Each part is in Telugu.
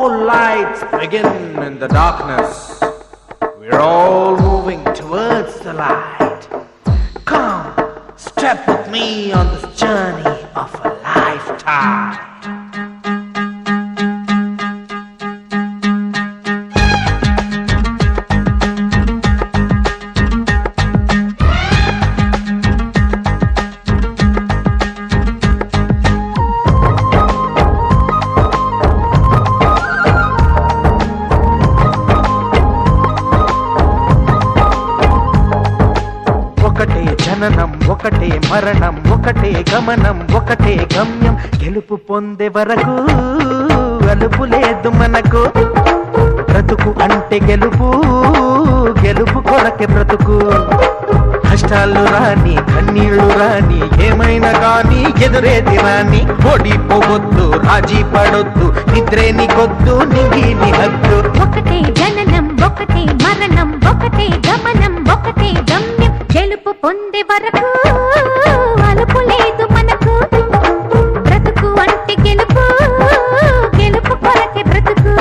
all lights begin in the darkness. We're all moving towards the light. Come, step with me on this journey of a lifetime. ఒకటే జననం ఒకటే మరణం ఒకటే గమనం ఒకటే గమ్యం గెలుపు పొందే వరకు అలుపు లేదు మనకు బ్రతుకు అంటే గెలుపు గెలుపు కొరకే బ్రతుకు కష్టాలు రాని కన్నీళ్లు రాని ఏమైనా గాని ఎదురేది రాని ఓడిపోవద్దు రాజీ పడొద్దు నిద్రే నీకొద్దు నీ హద్దు ఒకటే జననం ఒకటే మరణం ఒకటే గమనం ఒకటే గమ్యం గెలుపు పొందే వరకు అలుపు లేదు మనకు బ్రతుకు అంటే గెలుపు గెలుపు కొరకే బ్రతుకు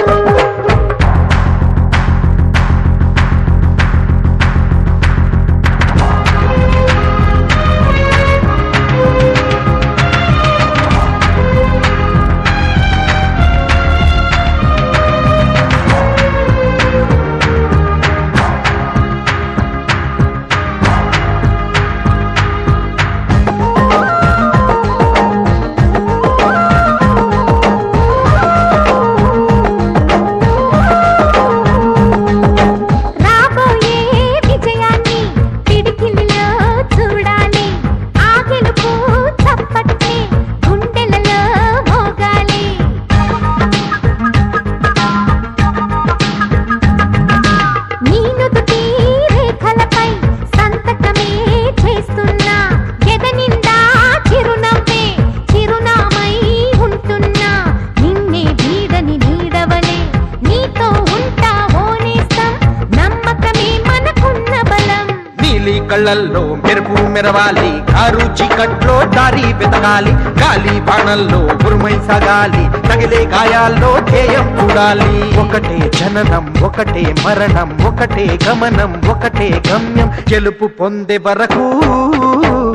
కళ్ళల్లో మెరుపు మెరవాలి కారు చీకట్లో దారి వెతకాలి గాలి బాణల్లో ఉరుమై సాగాలి తగిలే గాయాల్లో ధ్యేయం చూడాలి ఒకటే జననం ఒకటే మరణం ఒకటే గమనం ఒకటే గమ్యం గెలుపు పొందే వరకు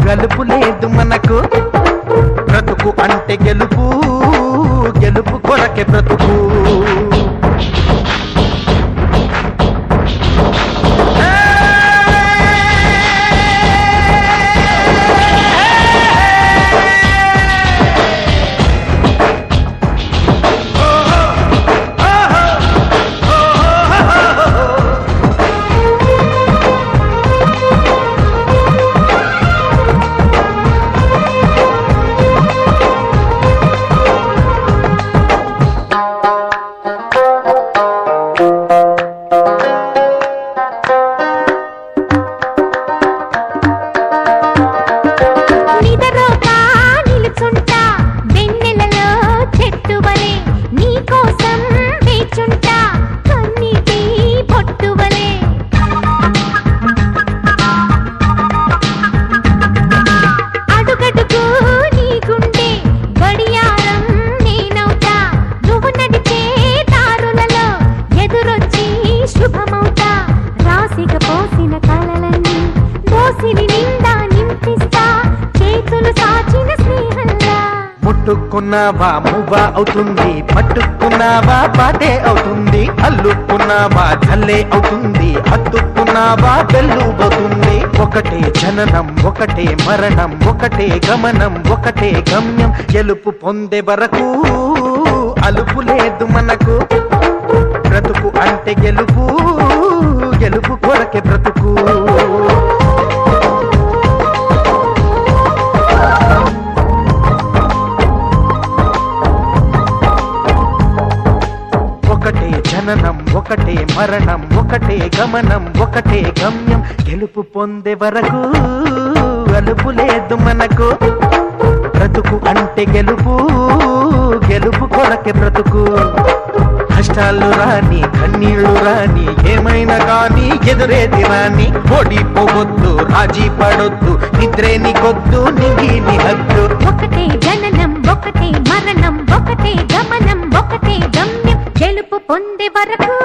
గలుపు లేదు మనకు బ్రతుకు అంటే గెలుపు గెలుపు కొరకే బ్రతుకు ముట్టుకున్నావా మువ్వా అవుతుంది పట్టుకున్నావా పాటే అవుతుంది అల్లుకున్నావా జల్లే అవుతుంది హత్తుకున్నావా వెల్లుబోతుంది ఒకటే జననం ఒకటే మరణం ఒకటే గమనం ఒకటే గమ్యం గెలుపు పొందే వరకు అలుపు లేదు మనకు బ్రతుకు అంటే గెలుపు గెలుపు కొరకే బ్రతుకు ఒకటే జననం ఒకటే మరణం ఒకటే గమనం ఒకటే గమ్యం గెలుపు పొందే వరకు అలుపు లేదు మనకు బ్రతుకు అంటే గెలుపు గెలుపు కొరకే బ్రతుకు కష్టాలు రాని కన్నీళ్లు రాని ఏమైనా గాని ఎదురేది రాని ఓడిపోవద్దు రాజీ పడొద్దు నిద్రే నీకొద్దు నీ హద్దు ఒకటే జననం ఒకటే మరణం ఒకటే గమనం ఒకటే గమ్యం గెలుపు వరకు